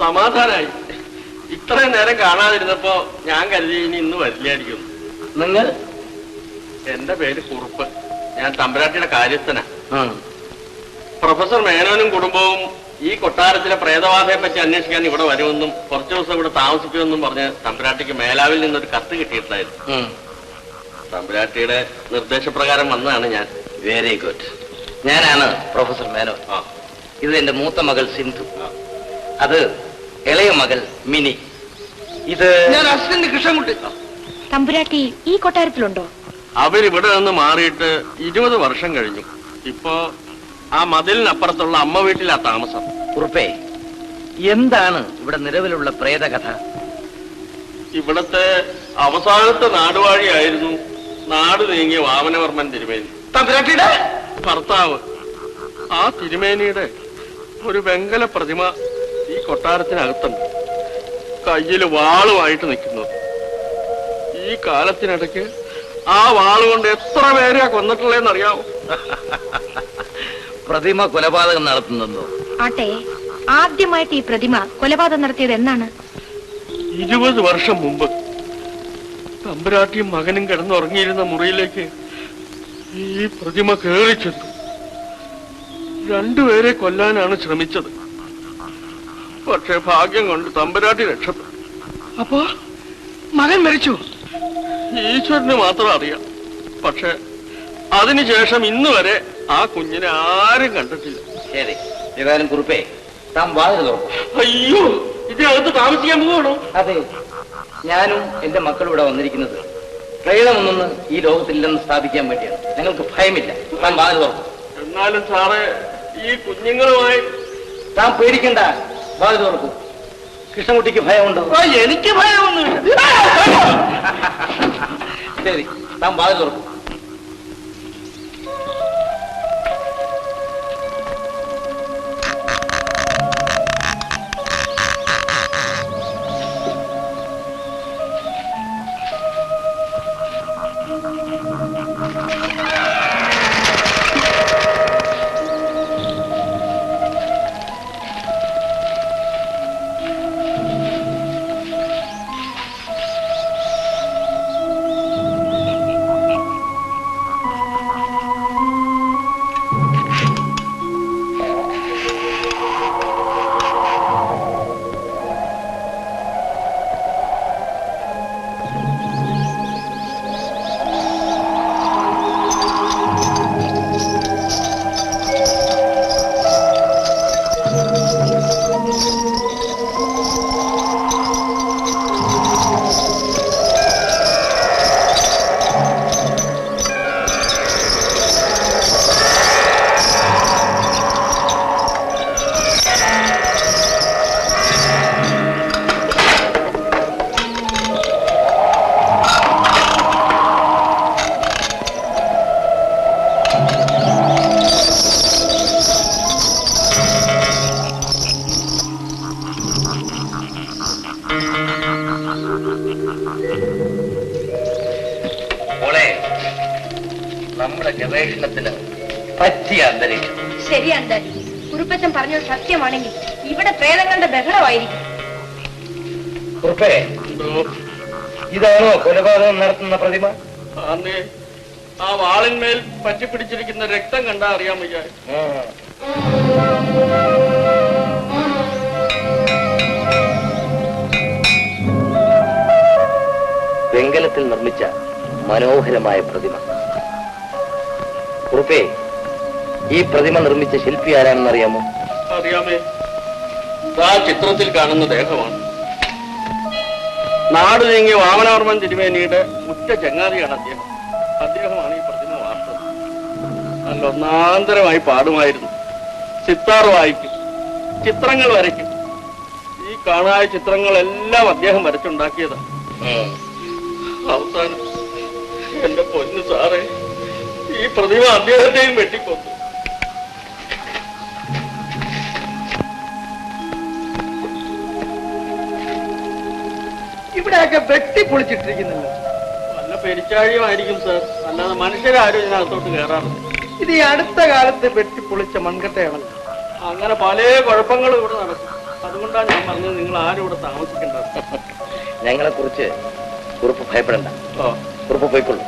സമാധാനായി. ഇത്രയും നേരം കാണാതിരുന്നപ്പോ ഞാൻ കരുതി ഇനി ഇന്ന് വരില്ലായിരിക്കും. നിങ്ങൾ? എന്റെ പേര് കുറുപ്പ്. ഞാൻ തമ്പുരാട്ടിയുടെ കാര്യസ്ഥനാ. പ്രൊഫസർ മേനോനും കുടുംബവും ഈ കൊട്ടാരത്തിലെ പ്രേതബാധയെ പറ്റി അന്വേഷിക്കാൻ ഇവിടെ വരുമെന്നും കുറച്ചു ദിവസം ഇവിടെ താമസിക്കുമെന്നും പറഞ്ഞ് തമ്പുരാട്ടിക്ക് മേലാവിൽ നിന്നൊരു കത്ത് കിട്ടിയിട്ടുണ്ടായിരുന്നു. തമ്പുരാട്ടിയുടെ നിർദ്ദേശപ്രകാരം വന്നതാണ് ഞാൻ. Very good. ഞാനാണ് പ്രൊഫസർ മേനോൻ. ഇത് എന്റെ മൂത്ത മകൾ സിന്ധു. അത് ഇളയ മകൾ മിനി. ഇത് ഞാൻ അസിസ്റ്റന്റ് കൃഷ്ണൻകുട്ടി. തമ്പുരാട്ടി ഈ കൊട്ടാരത്തിലുണ്ടോ? അവരിവിടെ നിന്ന് മാറിയിട്ട് 20 വർഷം കഴിഞ്ഞു. ഇപ്പോ ആ മതിലിനപ്പുറത്തുള്ള അമ്മ വീട്ടിലാ താമസം. കുറുപ്പേ, എന്താണ് ഇവിടെ നിലവിലുള്ള പ്രേതകഥ? ഇവിടത്തെ അവസാനത്തെ നാടുവാഴിയായിരുന്നു നാട് നീങ്ങിയ വാമനവർമ്മൻ തിരുമേനി. തമ്പുരാട്ടിയുടെ ഭർത്താവ്. ആ തിരുമേനിയുടെ ഒരു വെങ്കല പ്രതിമ ഈ കൊട്ടാരത്തിനകത്തുണ്ട്. കയ്യിൽ വാളുമായിട്ട് നിൽക്കുന്നത്. ഈ കാലത്തിനിടയ്ക്ക് ആ വാളുകൊണ്ട് എത്ര പേരെയാ കൊന്നിട്ടുള്ളതെന്നറിയാവോ? പ്രതിമ കൊലപാതകം നടത്തുന്നോ? ആട്ടെ, ആദ്യമായിട്ട് ഈ പ്രതിമ കൊലപാതകം നടത്തിയത് എന്നാണ്? 20 വർഷം മുമ്പ്. തമ്പുരാട്ടിയും മകനും കിടന്നുറങ്ങിയിരുന്ന മുറിയിലേക്ക് ഈ പ്രതിമ കയറി ചെന്നു. 2 പേരെ കൊല്ലാനാണ് ശ്രമിച്ചത്. പക്ഷെ ഭാഗ്യം കൊണ്ട് തമ്പുരാട്ടി രക്ഷപ്പെട്ടു. അപ്പോ മകൻ മരിച്ചു? ഈശ്വരന് മാത്രം അറിയാം. പക്ഷെ അതിനുശേഷം ഇന്ന് വരെ ആ കുഞ്ഞിനെ ആരും കണ്ടിട്ടില്ല. ശരി, ഏതായാലും കുറുപ്പേ, താൻ വാതിൽ തുറക്കും. അയ്യോ, ഇതിനകത്ത് താമസിക്കാൻ പോകണോ? അതെ, ഞാനും എന്റെ മക്കളും ഇവിടെ വന്നിരിക്കുന്നത് പ്രേതമൊന്നും ഈ ലോകത്തില്ലെന്ന് സ്ഥാപിക്കാൻ വേണ്ടിയാണ്. ഞങ്ങൾക്ക് ഭയമില്ല. താൻ വാതിൽ തുറക്കും. എന്നാലും സാറേ, ഈ കുഞ്ഞുങ്ങളുമായി താൻ പേടിക്കണ്ട, വാതിൽ തുറക്കും. കൃഷ്ണൻകുട്ടിക്ക് ഭയമുണ്ടോ? എനിക്ക് ഭയമൊന്നുമില്ല. ശരി, താൻ വാതിൽ തുറക്കും. നമ്മുടെ ഗവേഷണത്തിന് പറ്റിയ അന്തരീക്ഷം. ശരിയാണ് ഡാഡി. കുറുപ്പച്ചൻ പറഞ്ഞത് സത്യമാണെങ്കിൽ ഇവിടെ പ്രേതങ്ങളുടെ ബഹളമായിരിക്കും. കുറുപ്പേ, ഇതാണോ കൊലപാതകം നടത്തുന്ന പ്രതിമ? ആ വാളിന്മേൽ പറ്റിപ്പിടിച്ചിരിക്കുന്ന രക്തം കണ്ടാ അറിയാൻ വയ്യ. വെങ്കലത്തിൽ നിർമ്മിച്ച മനോഹരമായ പ്രതിമ. കുറുപ്പേ, ഈ പ്രതിമ നിർമ്മിച്ച ശില്പി ആരാണെന്ന് അറിയാമോ? അറിയാമേ. ആ ചിത്രത്തിൽ കാണുന്ന ദേഹമാണ് നാട് നീങ്ങിയ വാമനവർമ്മൻ തിരുമേനിയുടെ ഉറ്റ ചങ്ങാതിയാണ് അദ്ദേഹം. അദ്ദേഹമാണ് ഈ പ്രതിമ വാർത്തത്. നല്ല ഒന്നാന്തരമായി പാടുമായിരുന്നു. സിത്താർ വായിക്കും, ചിത്രങ്ങൾ വരയ്ക്കും. ഈ കാണായ ചിത്രങ്ങളെല്ലാം അദ്ദേഹം വരച്ചുണ്ടാക്കിയതാണ്. അവസാനം എന്റെ പൊന്നു സാറേ, ഈ പ്രതിമ അദ്ദേഹത്തെയും വെട്ടിക്കൊന്നു. ഇവിടെയൊക്കെ വെട്ടിപ്പൊളിച്ചിട്ടിരിക്കുന്നല്ലോ. നല്ല പെരിച്ചാഴിയുമായിരിക്കും സാർ, അല്ലാതെ മനുഷ്യരാരും ഇതിനകത്തോട്ട് കയറാറില്ല. ഇത് ഈ അടുത്ത കാലത്ത് വെട്ടിപ്പൊളിച്ച മൺകട്ടയാണല്ലോ. അങ്ങനെ പല കുഴപ്പങ്ങളും ഇവിടെ നടക്കും. അതുകൊണ്ടാണ് ഞാൻ പറഞ്ഞത് നിങ്ങൾ ആരും ഇവിടെ താമസിക്കേണ്ടത്. ഞങ്ങളെ കുറിച്ച് കുറുപ്പ് ഭയപ്പെടണ്ട. കുറുപ്പ് പോയിക്കൊള്ളു.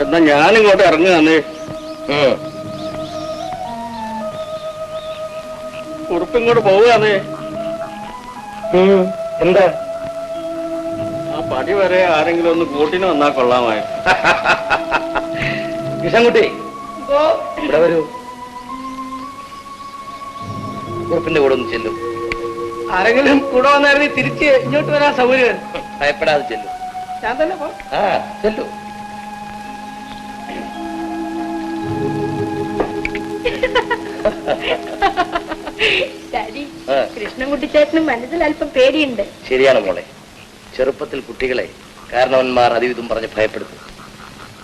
എന്നാ ഞാനിങ്ങോട്ട് ഇറങ്ങുകയാണ്. കുറുപ്പ് ഇങ്ങോട്ട് പോവുകയാണ്. എന്താ? ആ പടി വരെ ആരെങ്കിലും ഒന്ന് കൂട്ടിന് വന്നാ കൊള്ളാമായി. കൃഷ്ണൻകുട്ടി ഇവിടെ വരൂ. കുറുപ്പിന്റെ കൂടെ ഒന്ന് ചെല്ലും. ആരെങ്കിലും കൂടെ വന്നായിരുന്നു തിരിച്ച് ഇങ്ങോട്ട് വരാൻ സൗകര്യം. ഭയപ്പെടാതെ ചെല്ലും. ഞാൻ തന്നെ പോ. ചെല്ലു. ഡാഡി, കൃഷ്ണൻകുട്ടിച്ചേട്ടനും മനസ്സിൽ അല്പം പേടിയുണ്ട്. ശരിയാണ് മോളെ. ചെറുപ്പത്തിൽ കുട്ടികളെ കാരണവന്മാർ അതിവിധം പറഞ്ഞ് ഭയപ്പെടുത്തും.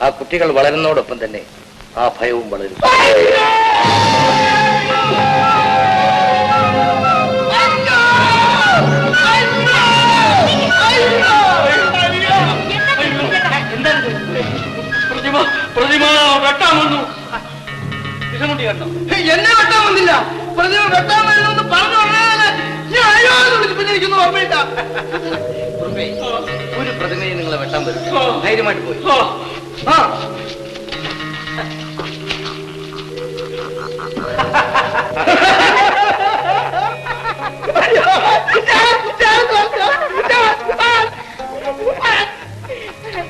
ആ കുട്ടികൾ വളരുന്നതോടൊപ്പം തന്നെ ആ ഭയവും വളരും. പ്രതിമ വെട്ടാൻ വന്നു. കൃഷ്ണൻകുട്ടി കണ്ടോ? എന്നെ വെട്ടാൻ വന്നില്ല. പ്രതിമ വെട്ടാൻ വരുന്നു പറഞ്ഞു പറഞ്ഞാല് ഞാൻ അയ്യോ വിളിപ്പിച്ചിരിക്കുന്നു. ഓർമ്മയില്ല. ഒരു പ്രതിമയെ നിങ്ങളെ വെട്ടാൻ വരും. ധൈര്യമായിട്ട് പോയി.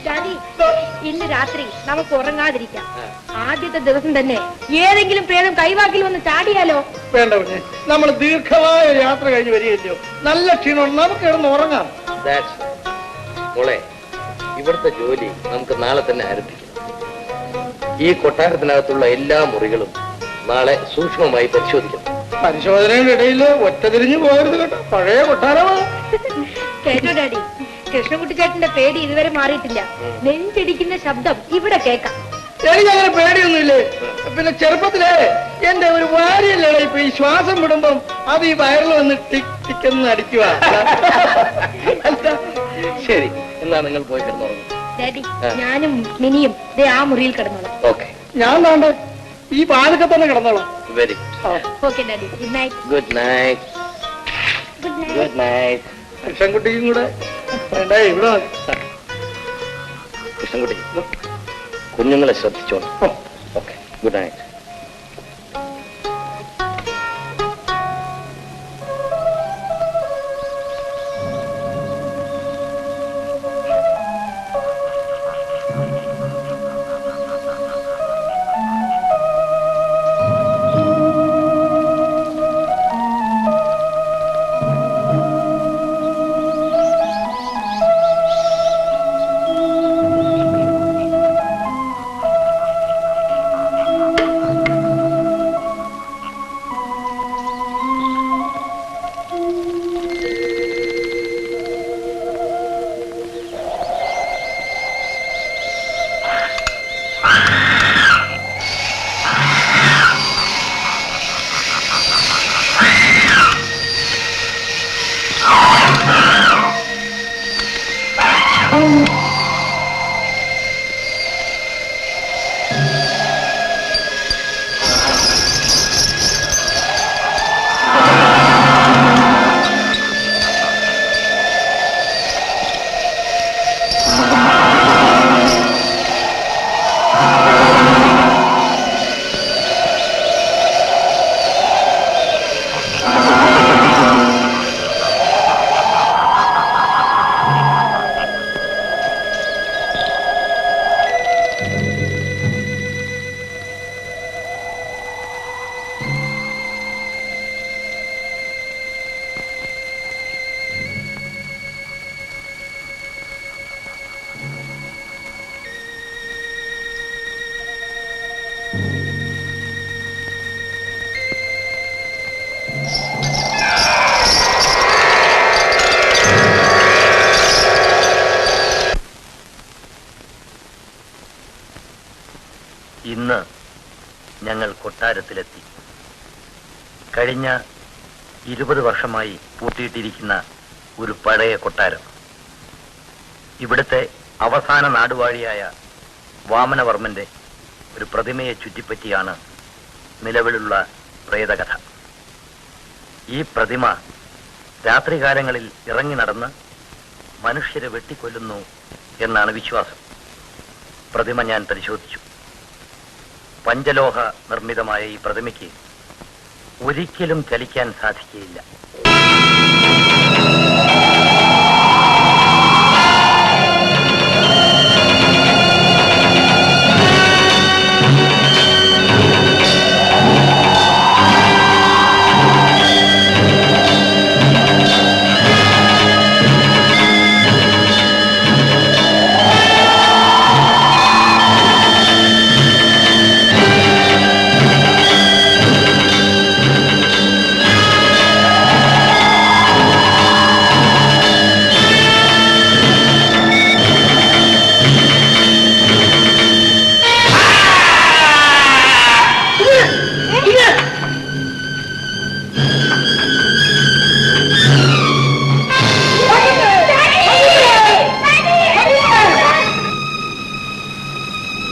ഡാഡി, ഇന്ന് രാത്രി നമുക്ക് ഉറങ്ങാതിരിക്കാം. ആദ്യത്തെ ദിവസം തന്നെ ഏതെങ്കിലും പ്രേതം കൈവാക്കിൽ വന്ന് ചാടിയാലോ? വേണ്ട കുഞ്ഞെ, നമ്മൾ ദീർഘമായ യാത്ര കഴിഞ്ഞ് വരികയല്ലോ. നല്ല ക്ഷീണം, നമുക്ക് കിടന്ന് ഉറങ്ങാം. മോളെ, ഇവിടുത്തെ ജോലി നമുക്ക് നാളെ തന്നെ ആരംഭിക്കണം. ഈ കൊട്ടാരത്തിനകത്തുള്ള എല്ലാ മുറികളും നാളെ സൂക്ഷ്മമായി പരിശോധിക്കണം. പരിശോധനയുടെ ഇടയിൽ ഒറ്റ തിരിഞ്ഞു പോകരുത് കേട്ടോ. പഴയ കൊട്ടാരമാണ്. കേട്ടോ ഡാഡി, കൃഷ്ണൻകുട്ടിച്ചേട്ടന്റെ പേടി ഇതുവരെ മാറിയിട്ടില്ല. നെഞ്ചിടിക്കുന്ന ശബ്ദം ഇവിടെ കേൾക്കാം. എനിക്കങ്ങനെ പേടിയൊന്നുമില്ലേ. പിന്നെ ചെറുപ്പത്തിലേ എന്റെ ഒരു വാരിയല്ലേ ഇപ്പൊ ഈ ശ്വാസം വിടുമ്പം അത് ഈ വയറിൽ വന്ന് ടിക് ടിക്കെന്ന് അടിക്കുക. ശരി, എന്നാ നിങ്ങൾ പോയി കിടന്നോളൂ. ഡാഡി, ഞാനും മിനിയും ആ മുറിയിൽ കിടന്നോളാം. ഓക്കെ. ഞാൻ താണ്ട് ഈ വാതിൽക്കെ തന്നെ കിടന്നോളാം. Very okay daddy. Good night. Good night. Good night. കൃഷ്ണൻകുട്ടിക്കും കൂടെ വേണ്ട ഇവിടെ മതി. കൃഷ്ണൻകുട്ടി, കുഞ്ഞുങ്ങളെ ശ്രദ്ധിച്ചോളൂ. ഓക്കെ. Good night. ഇന്ന് ഞങ്ങൾ കൊട്ടാരത്തിലെത്തി. കഴിഞ്ഞ 20 വർഷമായി പൂട്ടിയിട്ടിരിക്കുന്ന ഒരു പഴയ കൊട്ടാരം. ഇവിടുത്തെ അവസാന നാടുവാഴിയായ വാമനവർമ്മന്റെ ഒരു പ്രതിമയെ ചുറ്റിപ്പറ്റിയാണ് നിലവിലുള്ള പ്രേതകഥ. ഈ പ്രതിമ രാത്രികാലങ്ങളിൽ ഇറങ്ങി നടന്ന് മനുഷ്യരെ വെട്ടിക്കൊല്ലുന്നു എന്നാണ് വിശ്വാസം. പ്രതിമ ഞാൻ പരിശോധിച്ചു. പഞ്ചലോഹ നിർമ്മിതമായ ഈ പ്രതിമയ്ക്ക് ഒരിക്കലും ചലിക്കാൻ സാധിക്കുകയില്ല.